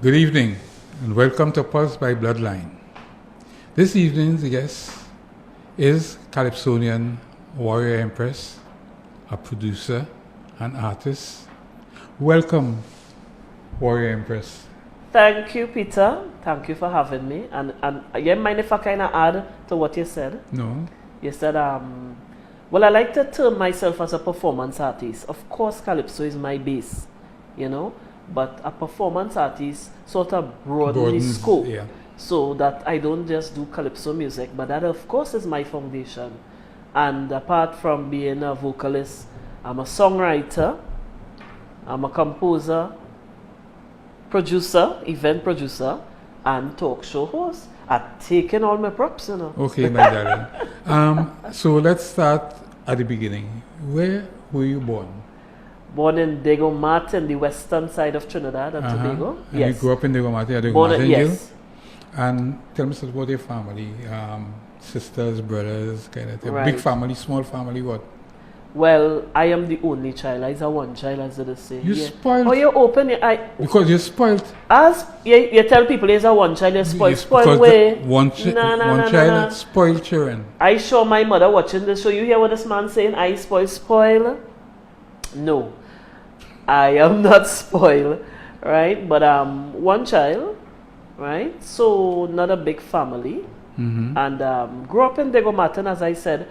Good evening and welcome to Pulse by Bloodline. This evening's guest is Calypsonian Warrior Empress, a producer and artist. Welcome, Warrior Empress. Thank you, Peter. Thank you for having me. And you mind if I kind of add to what you said? No. You said, well, I like to term myself as a performance artist. Of course, Calypso is my base, but a performance artist sort of broadens the scope, so that I don't just do Calypso music, but that of course is my foundation. And apart from being a vocalist, I'm a songwriter, I'm a composer, producer, event producer, and talk show host. I've taken all my props, Okay, my darling. So let's start at the beginning. Where were you born? Born in Diego Martin, the western side of Trinidad and Tobago. And yes. you grew up in Diego Martin, yes. And tell me about your family, sisters, brothers, kind of thing. Right. Big family, small family, what? Well, I am the only child. I'm a one child, as they say. You spoiled. Oh, you open your eye. Because you're spoiled. As you tell people there's a one child, you're spoiled. Spoiled way. One child, spoiled children. I saw my mother watching this show. You hear what this man saying? I spoil? No. I am not spoiled, right? But one child, right? So not a big family. Mm-hmm. And grew up in Diego Martin, as I said,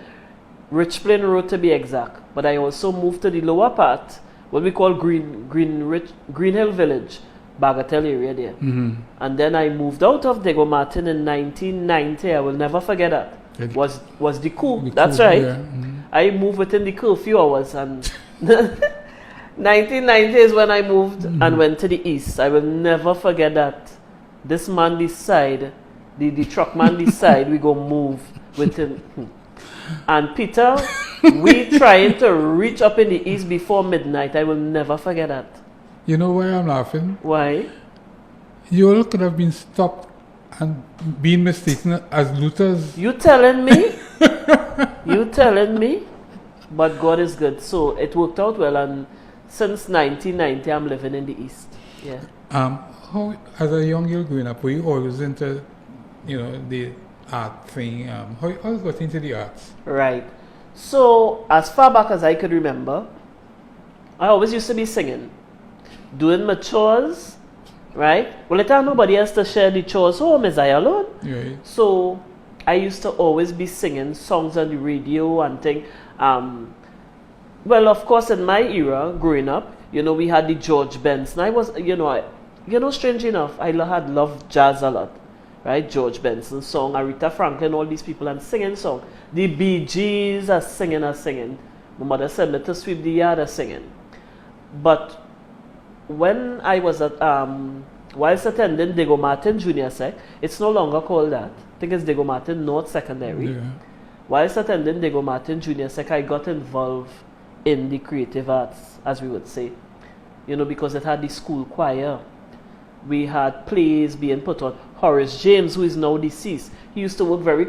Rich Plain Road to be exact. But I also moved to the lower part, what we call Green Hill Village, Bagatelle area there. Mm-hmm. And then I moved out of Diego Martin in 1990. I will never forget that. It was the coup. That's right. Yeah. Mm-hmm. I moved within the curfew hours, and 1990 is when I moved and went to the east. I will never forget that. This man decide, the truck man decide we go move within. And Peter, we trying to reach up in the east before midnight. I will never forget that. You know why I'm laughing? Why? You all could have been stopped and been mistaken as looters. You telling me? You telling me? But God is good. So it worked out well, and since 1990 I'm living in the east. Yeah. How, as a young girl growing up, were you always into, the art thing? How you always got into the arts? Right. So as far back as I could remember, I always used to be singing, doing my chores, right? Well, it had nobody else to share the chores home, is I alone. Right. So I used to always be singing songs on the radio and things. Well, of course, in my era, growing up, we had the George Benson. I was, strange enough, I had loved jazz a lot, right? George Benson song, Aretha Franklin, all these people, and singing song. The Bee Gees are singing. My mother said, let us sweep the yard are singing. But when I was at, whilst attending Diego Martin Junior Sec, it's no longer called that. I think it's Diego Martin North Secondary. Yeah. Whilst attending Diego Martin Junior Sec, I got involved in the creative arts, as we would say, because it had the school choir. We had plays being put on. Horace James, who is now deceased, he used to work very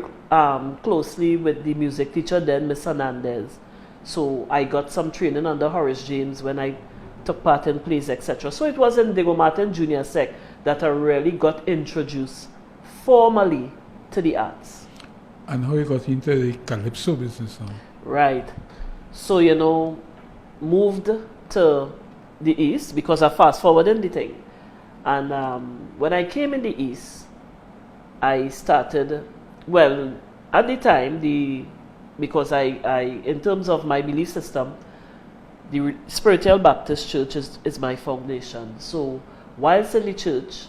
closely with the music teacher then, Miss Hernandez. So I got some training under Horace James when I took part in plays, etc. So it was in Diego Martin Junior Sec that I really got introduced formally to the arts. And how you got into the Calypso business now? Right. So, moved to the east because I fast forwarded the thing. And when I came in the east, I started, well, at the time, because I in terms of my belief system, the Spiritual Baptist Church is my foundation. So whilst in the church,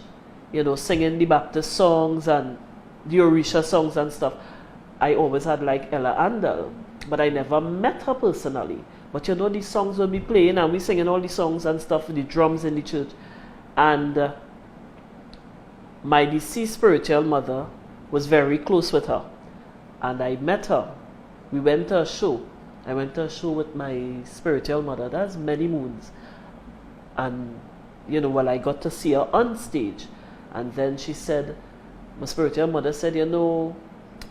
singing the Baptist songs and the Orisha songs and stuff, I always had like Ella Andal, but I never met her personally. But these songs will be playing and we singing all the songs and stuff with the drums in the church. And my deceased spiritual mother was very close with her. And I met her. We went to a show. I went to a show with my spiritual mother. That's many moons. And, I got to see her on stage. And then she said, my spiritual mother said,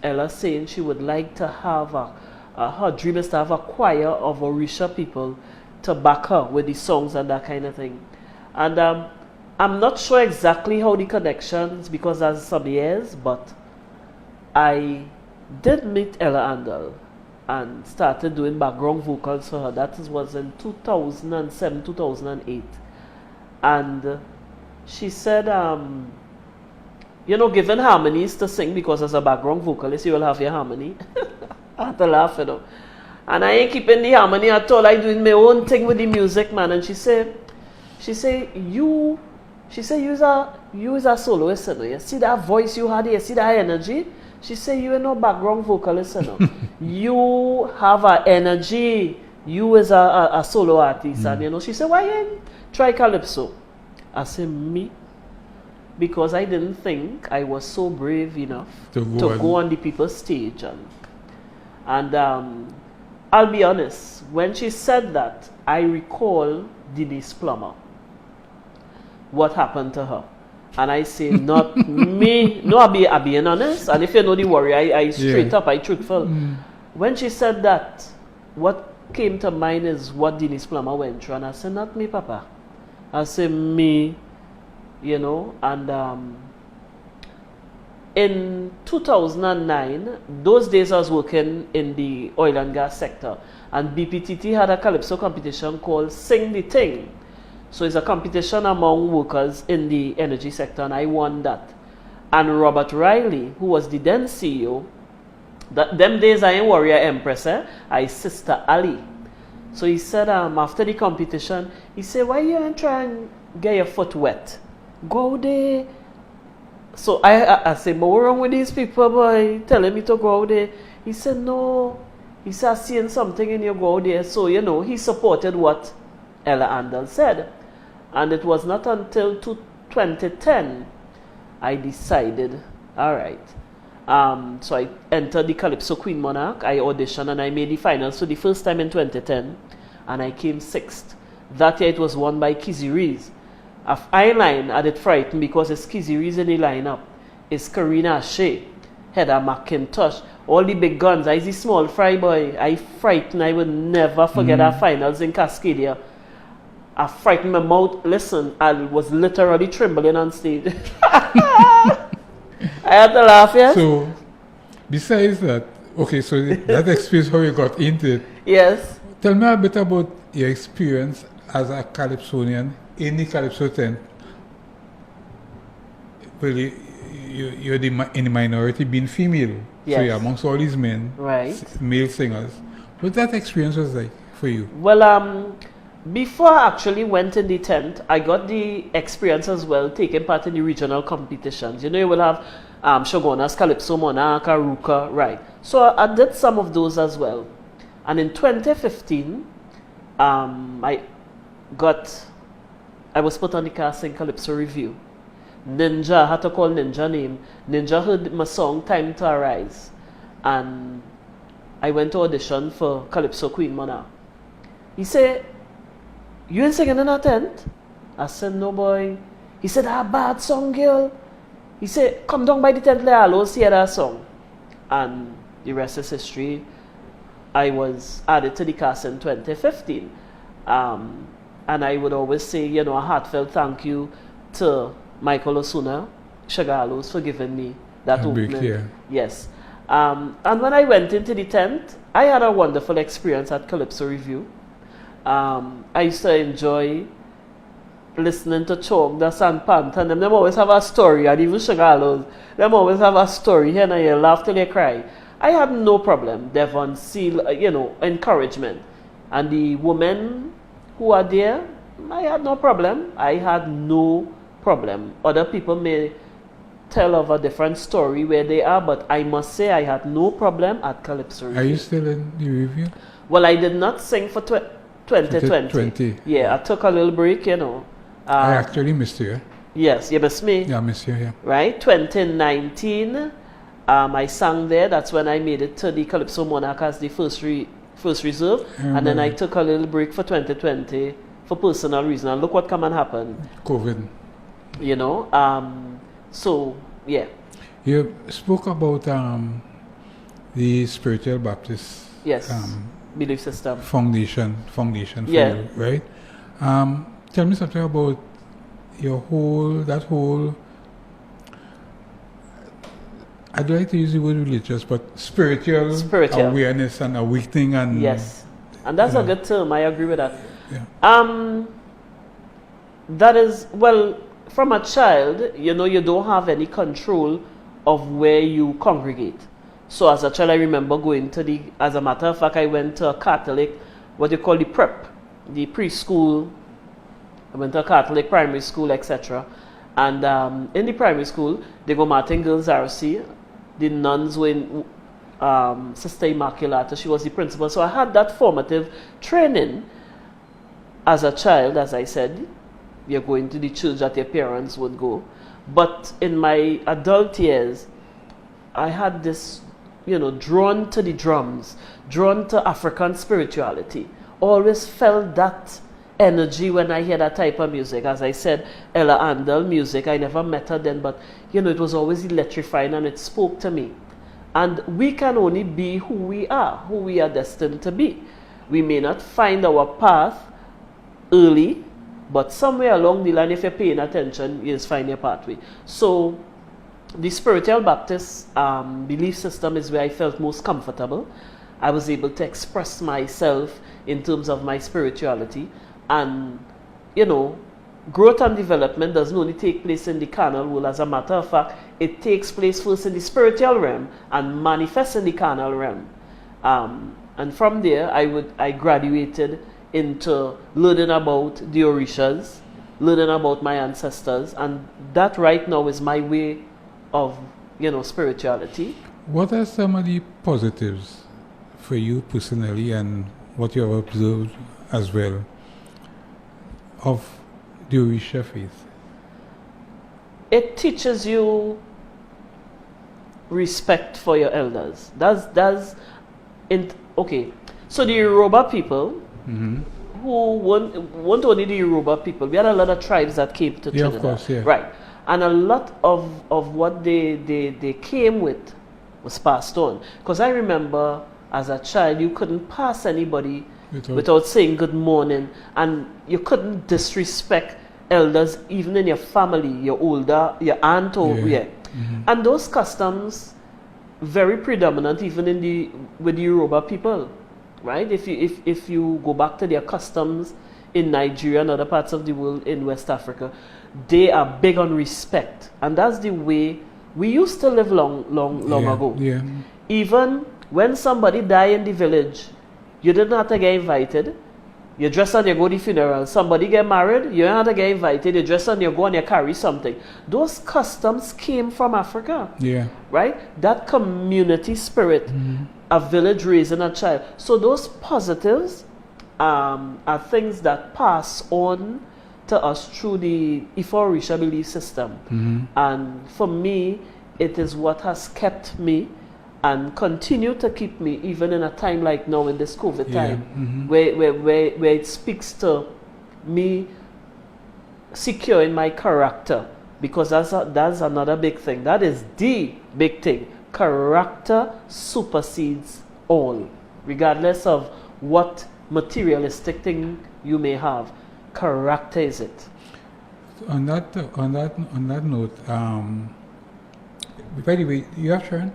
Ella saying she would like to have her dream is to have a choir of Orisha people to back her with the songs and that kind of thing. And I'm not sure exactly how the connections, because that's some years, but I did meet Ella Andel and started doing background vocals for her. That was in 2007, 2008. And she said, given harmonies to sing, because as a background vocalist, you will have your harmony. I had to laugh, And I ain't keeping the harmony at all. I doing my own thing with the music, man. And she said, you is a soloist, You see that voice you had here, see that energy? She said, you are no background vocalist, You have an energy. You as a solo artist. And, she said, why you try Calypso? I said, me? Because I didn't think I was so brave enough to go on the people's stage. And I'll be honest, when she said that, I recall Denise Plummer. What happened to her? And I say, not me. No, I being honest. And if you know the Warrior, I straight up, I truthful. When she said that, what came to mind is what Denise Plummer went through. And I said, not me, Papa. I said, me. And in 2009, those days I was working in the oil and gas sector. And BPTT had a Calypso competition called Sing the Thing. So it's a competition among workers in the energy sector, and I won that. And Robert Riley, who was the then CEO, them days I ain't Warrior Empress, I Sister Ali. So he said, after the competition, he said, why you ain't trying to get your foot wet? Go there. So I said, but what's wrong with these people, boy, telling me to go out there? He said, no. He said, I'm seeing something in you, go out there. So, he supported what Ella Andel said. And it was not until 2010 I decided, all right. So I entered the Calypso Queen Monarch. I auditioned and I made the finals for the first time in 2010. And I came 6th. That year it was won by Kizzy Reese. Of I-line, I did frighten because it's Kizzy Reese in the lineup. It's Karina Shea, Heather McIntosh, all the big guns. I see small fry boy. I frightened. I will never forget our finals in Cascadia. I frightened my mouth. Listen, I was literally trembling on stage. I had to laugh, yes? So, besides that, okay, so that experience how you got into it. Yes. Tell me a bit about your experience as a Calypsonian in the Calypso tent. Well, you're in the minority being female. Yes. So you're amongst all these men, right, male singers. What that experience was like for you? Well, before I actually went in the tent, I got the experience as well, taking part in the regional competitions. You will have Shogunas, Calypso, Monarch, Aruka, right. So I did some of those as well. And in 2015, I was put on the casting Calypso review. Ninja, I had to call Ninja name. Ninja heard my song, Time to Arise. And I went to audition for Calypso Queen Monarch. He said, you ain't singing in a tent? I said, no boy. He said, bad song, girl. He said, come down by the tent, let's hear that song. And the rest is history. I was added to the cast in 2015. And I would always say, a heartfelt thank you to Michael Osuna, Shagalos, for giving me that opening. Yes. And when I went into the tent, I had a wonderful experience at Calypso Review. I used to enjoy listening to Chog, the San Pant, and them always have a story, and even Shagalos, them always have a story, here and you laugh till you cry. I had no problem. Devon Seal, encouragement. And the women who are there, I had no problem. I had no problem. Other people may tell of a different story where they are, but I must say I had no problem at Calypso Review. Are you still in the review? Well, I did not sing for 2020. Yeah, I took a little break, I actually missed you. Yes, you missed me. Yeah, I missed you, yeah. Right, 2019, I sang there. That's when I made it to the Calypso Monarch as the first reserve. And then I took a little break for 2020 for personal reasons. And look what come and happen. COVID. So, yeah. You spoke about the Spiritual Baptist belief system. Foundation for you, right? Tell me something about that whole, I don't like to use the word religious, but spiritual awareness and awakening, and yes, and that's a good term. I agree with that. Yeah. That is, well, from a child, you don't have any control of where you congregate. So as a child, I remember going to as a matter of fact, I went to a Catholic, what you call the prep, the preschool. I went to a Catholic primary school, etc. And in the primary school, they go Martin Girls RC. The nuns were in Sister Immaculata. She was the principal. So I had that formative training as a child, as I said. You're going to the church that your parents would go. But in my adult years, I had this, drawn to the drums, drawn to African spirituality. Always felt that energy when I hear that type of music. As I said, Ella Andel music, I never met her then, but it was always electrifying and it spoke to me. And we can only be who we are destined to be. We may not find our path early, but somewhere along the line, if you're paying attention, you'll find your pathway. So the spiritual Baptist belief system is where I felt most comfortable. I was able to express myself in terms of my spirituality. And, growth and development doesn't only take place in the carnal world. As a matter of fact, it takes place first in the spiritual realm and manifests in the carnal realm. And from there, I graduated into learning about the Orishas, learning about my ancestors, and that right now is my way of, spirituality. What are some of the positives for you personally, and what you have observed as well, of the Orisha faith? It teaches you respect for your elders. Okay. So the Yoruba people, who weren't only the Yoruba people, we had a lot of tribes that came to Trinidad. Of course, yeah. Right. And a lot of what they came with was passed on. Because I remember as a child, you couldn't pass anybody without saying good morning, and you couldn't disrespect elders even in your family, your aunt or and those customs very predominant even with the Yoruba people, right? If you go back to their customs in Nigeria and other parts of the world in West Africa, they are big on respect, and that's the way we used to live long ago. Yeah. Even when somebody died in the village, you didn't have to get invited. You dress and you go to the funeral. Somebody get married, you don't have to get invited. You dress and you go and you carry something. Those customs came from Africa. Yeah. Right? That community spirit, a village raising a child. So those positives are things that pass on to us through the Ifa Orisha belief system. And for me, it is what has kept me and continue to keep me even in a time like now in this COVID time, where it speaks to me securing my character, because that's another big thing. That is the big thing. Character supersedes all, regardless of what materialistic thing you may have. Character is it. On that note, by the way, you have children?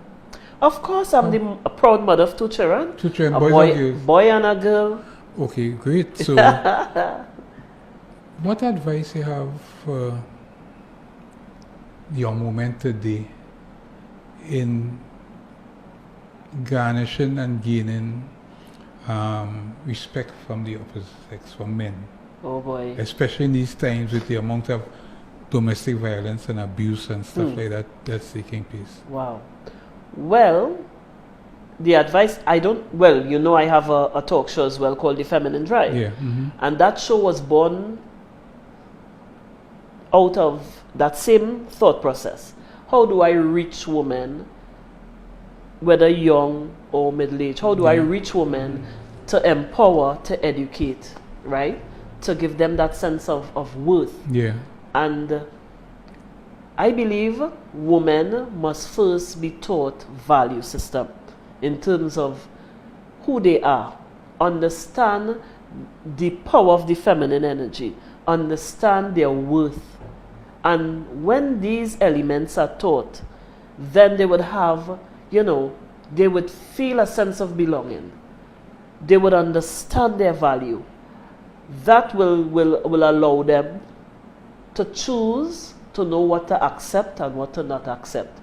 Of course, I'm a proud mother of two children. Two children, a boys and girls? Boy and a girl. Okay, great. So, what advice you have for your moment today in garnishing and gaining respect from the opposite sex, from men? Oh boy. Especially in these times with the amount of domestic violence and abuse and stuff like that that's taking place. Wow. Well, the advice, I have a talk show as well called The Feminine Drive. Yeah. And that show was born out of that same thought process. How do I reach women, whether young or middle-aged? How do I reach women to empower, to educate, right? To give them that sense of worth. Yeah. And I believe women must first be taught value system in terms of who they are. Understand the power of the feminine energy. Understand their worth And when these elements are taught, then they would have, they would feel a sense of belonging. They would understand their value. That will allow them to choose to know what to accept and what to not accept.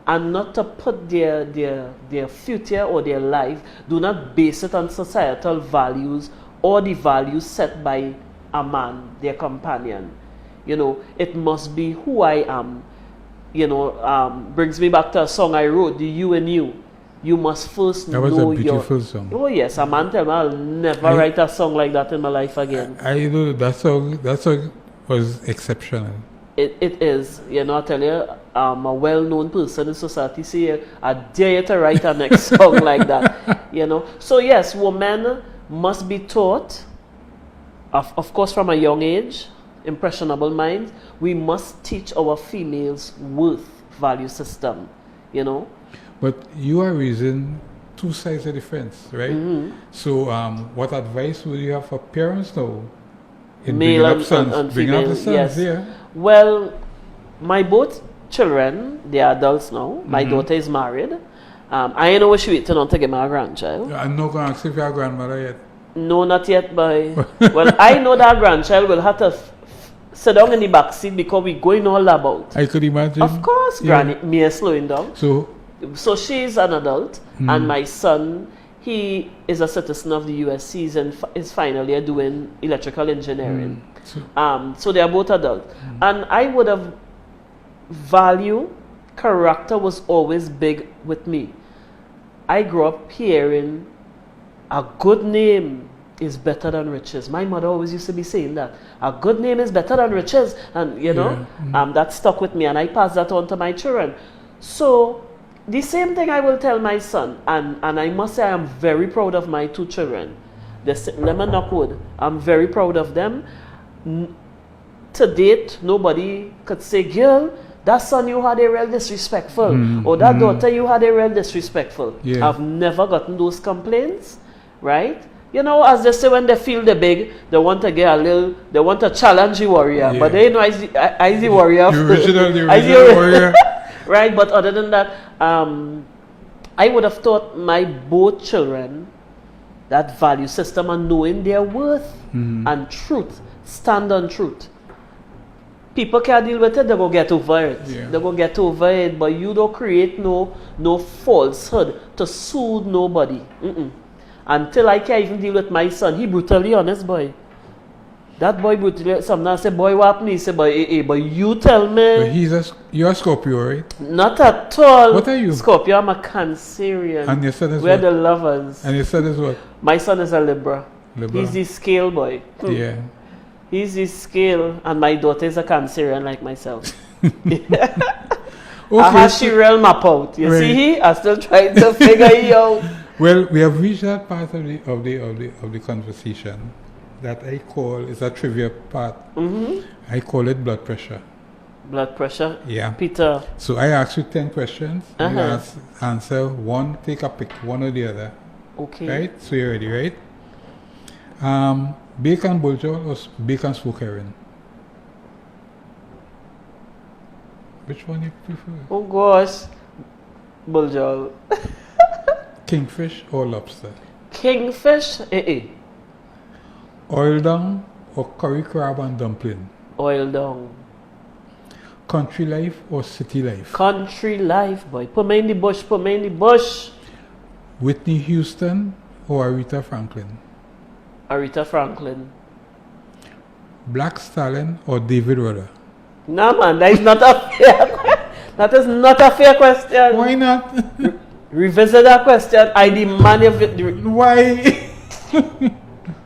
And not to put their future or their life, do not base it on societal values or the values set by a man, their companion. It must be who I am. Brings me back to a song I wrote, the You and You. You must first know your... That was a beautiful song. Oh yes, a man tell me I'll never write a song like that in my life again. I know that song was exceptional. It is. I tell you, a well-known person in society say, I dare you to write a next song like that. So yes, women must be taught, of course from a young age, impressionable minds, we must teach our females worth value system, But you are raising two sides of the fence, right? Mm-hmm. So what advice would you have for parents now? In Male bringing up sons, and bringing up female, the sons, yes. yeah. Well, my both children, they are adults now. My daughter is married. I know what she waiting on to get my grandchild. I'm not going to ask if you're a grandmother yet. No, not yet, boy. Well, I know that grandchild will have to sit down in the back seat because we're going all about. I could imagine. Of course, Granny, me is slowing down. So she's an adult, and my son, he is a citizen of the US. He's is finally doing electrical engineering. So they are both adults. And I would have character was always big with me. I grew up hearing a good name is better than riches. My mother always used to be saying that. A good name is better than riches. And, that stuck with me. And I passed that on to my children. So, the same thing I will tell my son. And I must say I am very proud of my two children. Let me knock wood. I'm very proud of them. To date, nobody could say, girl, that son you had a real disrespectful. Or that daughter you had a real disrespectful. Yeah. I've never gotten those complaints. Right? As they say, when they feel the big, they want to get they want to challenge the warrior. Yeah. But they know I the warrior. The original warrior. Right? But other than that, I would have taught my both children that value system and knowing their worth and truth. Stand on truth. People can't deal with it, they go get over it. Yeah. They go get over it, but you don't create no falsehood to soothe nobody. Until I can't even deal with my son. He brutally honest, boy. That boy brutally, sometimes say, boy, what happened? He say, boy, but you tell me. But you're a Scorpio, right? Not at all. What are you? Scorpio, I'm a Cancerian. And your son is We're what? the lovers. And your son is what? My son is a Libra. He's the scale boy. Yeah. He's the scale, and my daughter is a Cancerian like myself. Okay, I have she real map out. You see, I'm still trying to figure it out. Well, we have reached that part of the conversation that I call is a trivia part. I call it blood pressure. Blood pressure? Yeah. Peter. So I ask you 10 questions. You answer one, take a pick, one or the other. Okay. Right? So you're ready, right? Bacon buljol or bacon smoke herring? Which one you prefer? Oh gosh. Buljol. Kingfish or lobster? Kingfish? Oil down or curry crab and dumpling? Oil down. Country life or city life? Country life, boy. Put me in the bush, put me in the bush. Whitney Houston or Aretha Franklin? Aretha Franklin. Black Stallion or David Rudder? Nah, man, that is not a fair That is not a fair question. Why not? Revisit that question. I demand it. Why?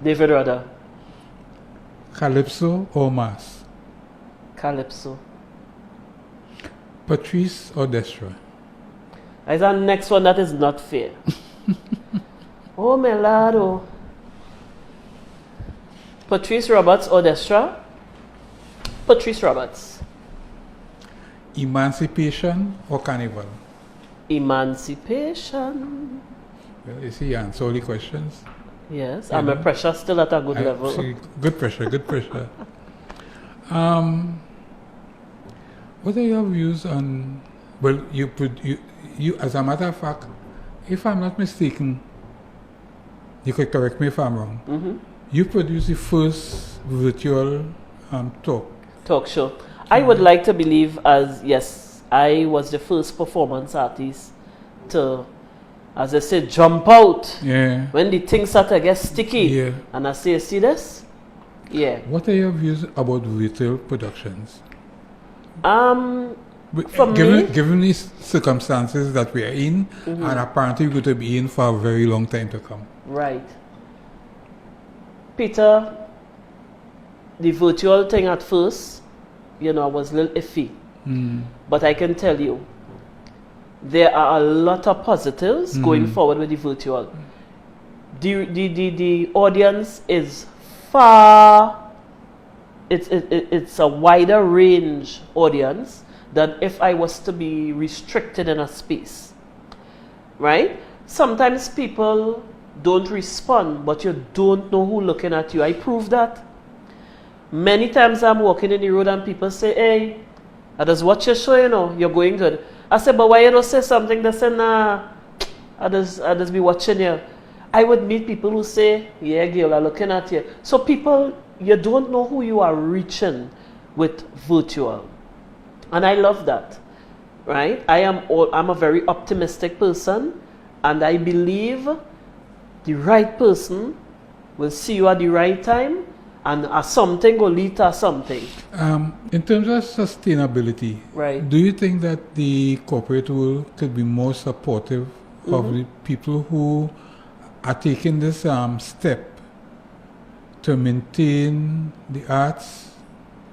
David Rudder. Calypso or Mass? Calypso. Patrice or Destra? Is our next one that is not fair. Oh, my lord. Oh. Patrice Roberts or Destra? Patrice Roberts. Emancipation or Carnival? Emancipation. Well, you see, you answer all the questions. Yes, and my pressure still at a good level. See, good pressure, good pressure. What are your views on? Well, you as a matter of fact, if I'm not mistaken, you could correct me if I'm wrong. Mm-hmm. You produced the first virtual Talk show. I would like to believe as yes, I was the first performance artist to, as I said, jump out Yeah. when the things start to get sticky. Yeah. And I say, see this? Yeah. What are your views about virtual productions? For me, Given these circumstances that we are in, Mm-hmm. and apparently we're going to be in for a very long time to come. right. Peter, the virtual thing at first, I was a little iffy. But I can tell you, there are a lot of positives going forward with the virtual. The audience is far, it's a wider range audience than if I was to be restricted in a space. Right? Sometimes people don't respond, but you don't know who's looking at you. I prove that. Many times I'm walking in the road and people say, hey, I just watch your show, you're going good. I say, but why you don't say something? They say, nah, I just be watching you. I would meet people who say, yeah, girl, I'm looking at you. So people, you don't know who you are reaching with virtual. And I love that, right? I'm a very optimistic person, and I believe the right person will see you at the right time, and something will lead to something. In terms of sustainability, Right. do you think that the corporate world could be more supportive of the people who are taking this step to maintain the arts,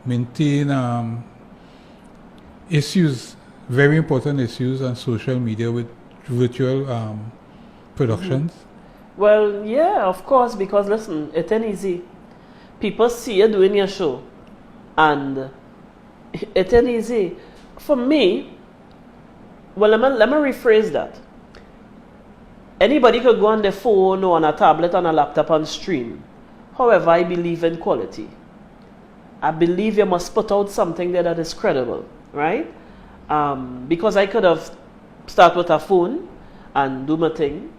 maintain issues, very important issues on social media with virtual productions? Well, yeah, of course, because listen, it ain't easy. People see you doing your show, and it ain't easy. For me, well, let me rephrase that. Anybody could go on their phone or on a tablet, on a laptop and stream. However, I believe in quality. I believe you must put out something there that is credible, right? Because I could have started with a phone and do my thing.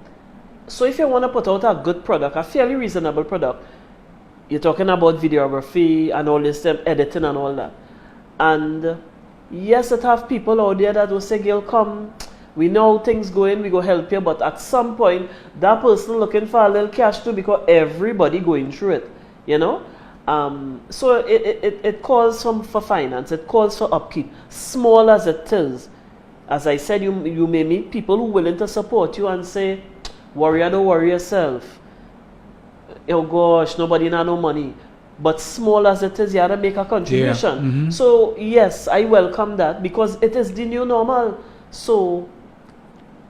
So if you want to put out a good product, a fairly reasonable product, you're talking about videography and all this editing and all that. And yes, it have people out there that will say, girl, come, we know how things going, we go help you. But at some point, that person looking for a little cash too, because everybody going through it, So it calls for finance, it calls for upkeep, small as it is. As I said, you may meet people who are willing to support you and say, Warrior, don't worry yourself. Oh gosh, nobody not no money. But small as it is, you have to make a contribution. Yeah. Mm-hmm. So yes, I welcome that because it is the new normal. So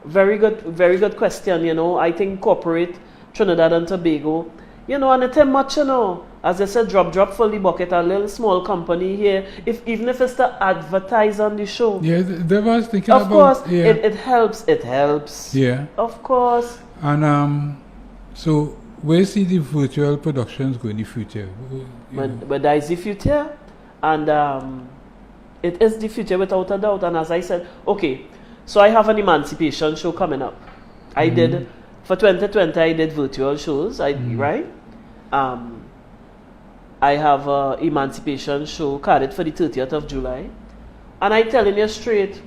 very good question. I think corporate Trinidad and Tobago, and it ain't much, As I said, drop fully bucket, a little small company here. Even if it's to advertise on the show. Yeah, they was thinking Of about... course, yeah. it helps. It helps. Yeah. Of course. And so where see the virtual productions go in the future? But that is the future, and it is the future without a doubt. And as I said, okay, so I have an emancipation show coming up. I did for 2020. I did virtual shows. Right. I have an emancipation show carded for the 30th of July, and I telling you straight,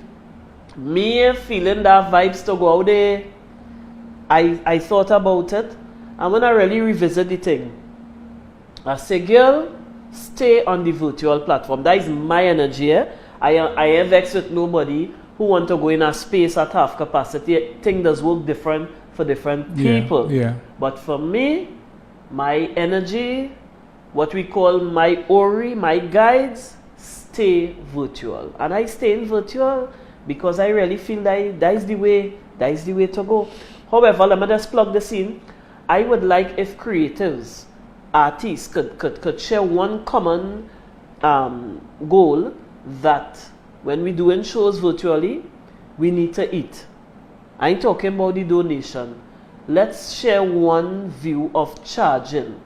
me feeling that vibes to go out there. I thought about it, and when I really revisit the thing, I say, girl, stay on the virtual platform. That is my energy. I am vexed with nobody who want to go in a space at half capacity. Thing does work different for different people. Yeah. But for me, my energy, what we call my Ori, my guides, stay virtual. And I stay in virtual because I really feel that is the way to go. However, let me just plug this in. I would like if creatives, artists could share one common goal that when we doing shows virtually, we need to eat. I ain't talking about the donation. Let's share one view of charging,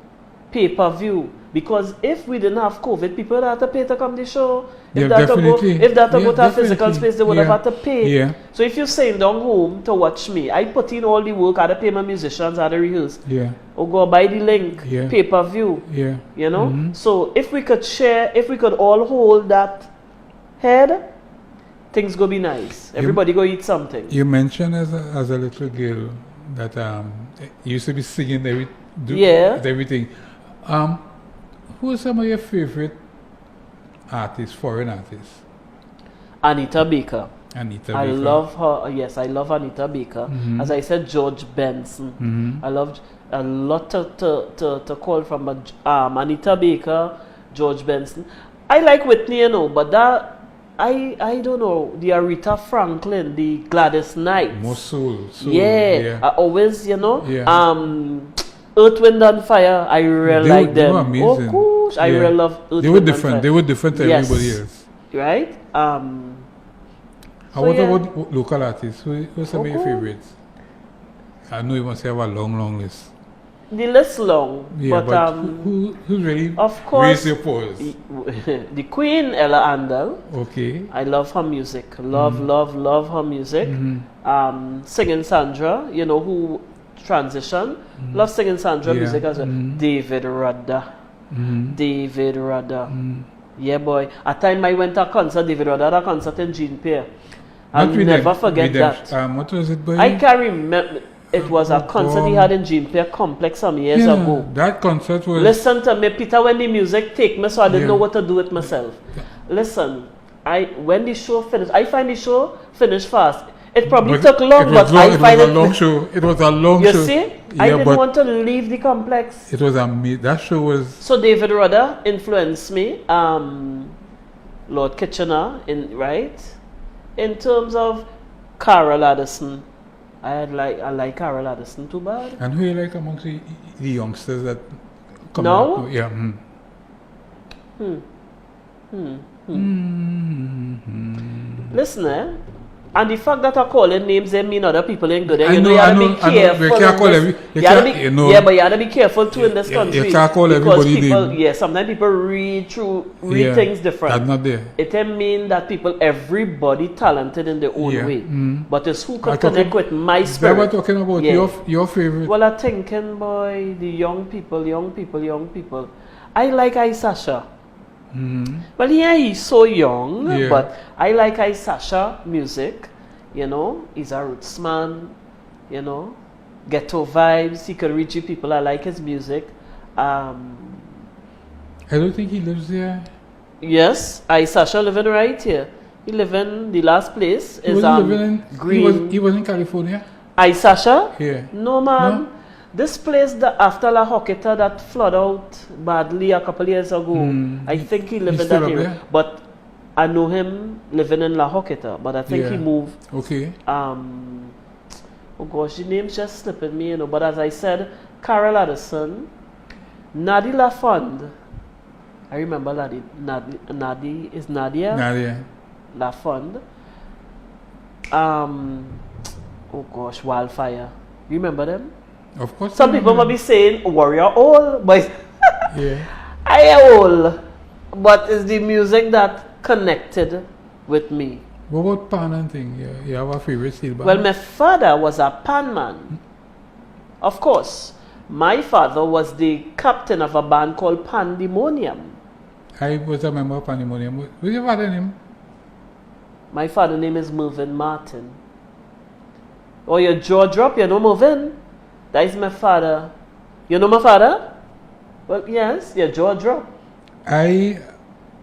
pay-per-view, Because if we didn't have COVID, people would have to pay to come to the show. Yeah, If that to go, definitely. if that to Yeah, go to a physical definitely. space, they would have had to pay. Yeah. So if you're saying down home to watch me, I put in all the work, I had to pay my musicians, I had to rehearse. Yeah. Or go buy the link, Yeah. pay-per-view. Yeah. You know? Mhm. So if we could share, if we could all hold that head, things go be nice. Everybody go eat something. You mentioned as a little girl that you used to be singing Yeah. everything. Who are some of your favorite artists, foreign artists? Anita Baker. Anita I Baker. love her. Yes, I love Anita Baker. Mhm. As I said, George Benson. Mhm. I love a lot to call from Anita Baker, George Benson. I like Whitney, you know, but that I don't know, the Aretha Franklin, the Gladys Knight. More soul. Yeah, I always, you know, Yeah. Earth, Wind and Fire. I really like They them. were amazing. Oh gosh, I Yeah. really love Earth, They were Wind and different. Fire. They were different to Yes. everybody else. Right? How So, yeah. about local artists? Who are some of your Okay. favorites? I know you must have a long list. The list long, Yeah, but who really of course, raised your paws? the Queen Ella Andel. Okay. I love her music. Love her music. Singing Sandra, you know, who transition. Love singing Sandra Yeah. music as well. David Rudder. David Rudder. Yeah, boy. At time I went to a concert, David Rudder had a concert in Jean Pierre. I'll never forget that. What was it, boy? I can't remember. It was a concert he had in Jean Pierre Complex some years ago. That concert was. Listen to me, Peter, when the music take me, so I didn't Yeah. know what to do with myself. Listen, when the show finished, I find the show finished fast. It probably took long, but I find it was a long show. It was a long You show. see? I Yeah, didn't but want to leave the complex. it was amazing. That show was. So David Rudder influenced me. Lord Kitchener, right? In terms of Carol Addison. I like Carol Addison too bad. And who you like amongst the youngsters that come Now? out? Yeah. Listen, and the fact that I calling names they mean other people ain't good. I You know, you gotta I be know, I know. careful. You can't call in every- this- you you gotta can't- be- you know. yeah, but you gotta be careful too in this You country. can't call because everybody people, name. yeah, sometimes people read Yeah, things different. That's not there. It don't mean that everybody talented in their own Yeah. way. But it's who I'm could talking- connect with my They spirit. were talking about Yeah. your favorite. Well, I'm thinking, boy, the young people. I like Sasha. Well, yeah, he's so young, Yeah. but I like Sasha music. You know, he's a roots man. You know, ghetto vibes. He could reach you people. I like his music. I don't think he lives there. Yes, Sasha living right here. He live in the last place He is wasn't living in. Green. He was in California. Sasha? Yeah. No, man. No? This place that after La Hoqueta that flooded out badly a couple years ago, I think he lived He's in that still up area. there? But I know him living in La Hoqueta, but I think Yeah. he moved. Okay. Oh gosh, the name's just slipping me, you know. But as I said, Carol Addison, Nadi Lafond. I remember Nadi is Nadia Nadia. Lafond. Oh gosh, Wildfire. You remember them? Of course. Some I people might remember. be saying Warrior old, but Yeah. I am old. But it's the music that connected with me. What about pan and thing? Yeah, you have a favorite steel band? Well, my father was a pan man. Of course. My father was the captain of a band called Pandemonium. I was a member of Pandemonium. What's your father's name? My father's name is Mervyn Martin. Oh, your jaw drop, you know Mervyn? That is my father. You know my father? Well, yes, your jaw drop.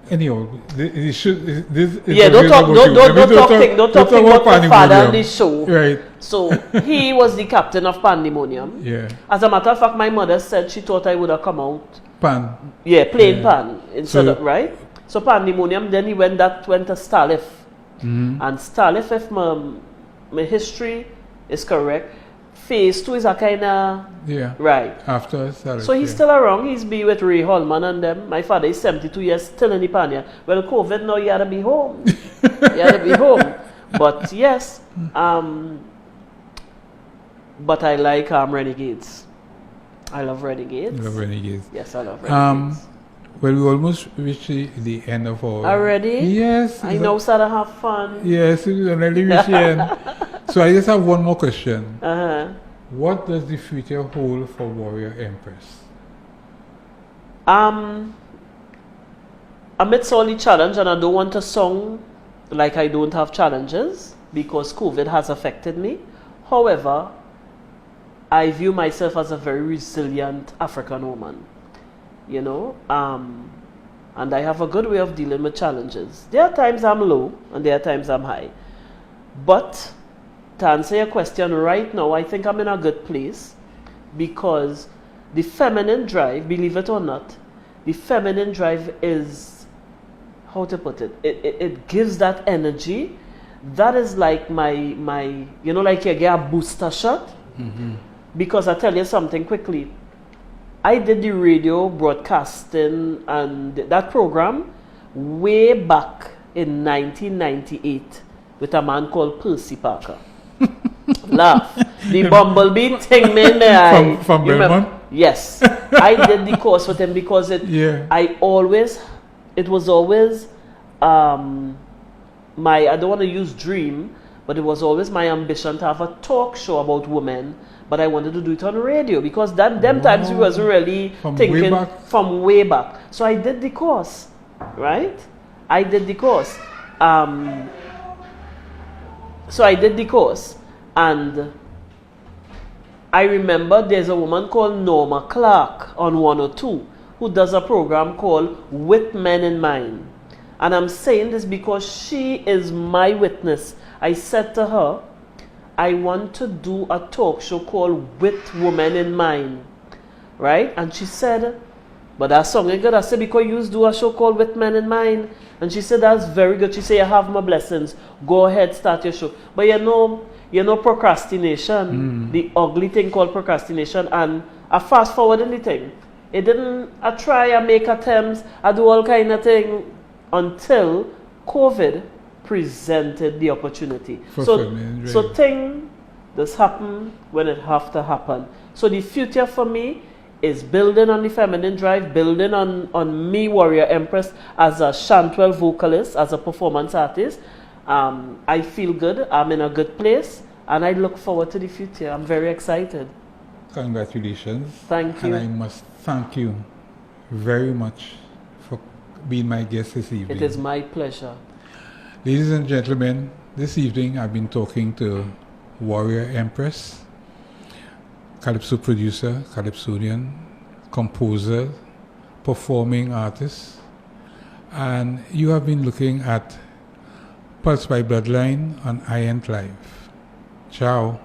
Anyhow, this is Yeah, don't talk about my father on this show. Right. So he was the captain of Pandemonium. Yeah. As a matter of fact, my mother said she thought I would have come out. Pan. Yeah, playing Yeah. pan instead So- of right. So Pandemonium. Then he went to Starliff, and Starliff, if my history is correct, phase 2 is a kind of Yeah. right. After Sarah. So he's still around. He's be with Ray Holman and them. My father is 72 years, still in the panya. Well, COVID now, you had to be home. You had to be home. But yes, but I like Renegades. I love Renegades. Love Renegades. Yes, I love Renegades. Well, we almost reached the end of our... Already? Yes. I know, so to have fun. Yes, we already reached the end. So I just have one more question. Uh-huh. What does the future hold for Warrior Empress? Amidst all the challenge, and I don't want to sound like I don't have challenges because COVID has affected me. However, I view myself as a very resilient African woman, you know, and I have a good way of dealing with challenges. There are times I'm low and there are times I'm high. But to answer your question right now, I think I'm in a good place because the feminine drive, believe it or not, the feminine drive is, how to put it, it gives that energy. That is like my you know, like you get a booster shot. Mm-hmm. Because I tell you something quickly, I did the radio broadcasting and that program way back in 1998 with a man called Percy Parker. Laugh. The bumblebee thing me in the eye. From Belmont? Yes. I did the course with him because it was always my, I don't want to use dream, but it was always my ambition to have a talk show about women, but I wanted to do it on radio because them times we wasn't really thinking from way back. So I did the course, right? I did the course. So I did the course, and I remember there's a woman called Norma Clark on 102 who does a program called With Men in Mind. And I'm saying this because she is my witness. I said to her, I want to do a talk show called With Women in Mind. Right? And she said, but that song ain't good. I said, because you do a show called With Men in Mind. And she said, that's very good. She said, you have my blessings. Go ahead, start your show. But you know procrastination, the ugly thing called procrastination, and I fast forward in the thing. It didn't, I try, I make attempts, I do all kind of thing until COVID presented the opportunity. So thing this happen when it have to happen. So the future for me is building on the feminine drive, building on me, Warrior Empress, as a Chantwell vocalist, as a performance artist. I feel good, I'm in a good place, and I look forward to the future. I'm very excited. Congratulations. Thank you. And I must thank you very much for being my guest this evening. It is my pleasure. Ladies and gentlemen, this evening I've been talking to Warrior Empress, Calypso producer, Calypsonian, composer, performing artist, and you have been looking at Pulse by Bloodline on iEnt Live. Ciao.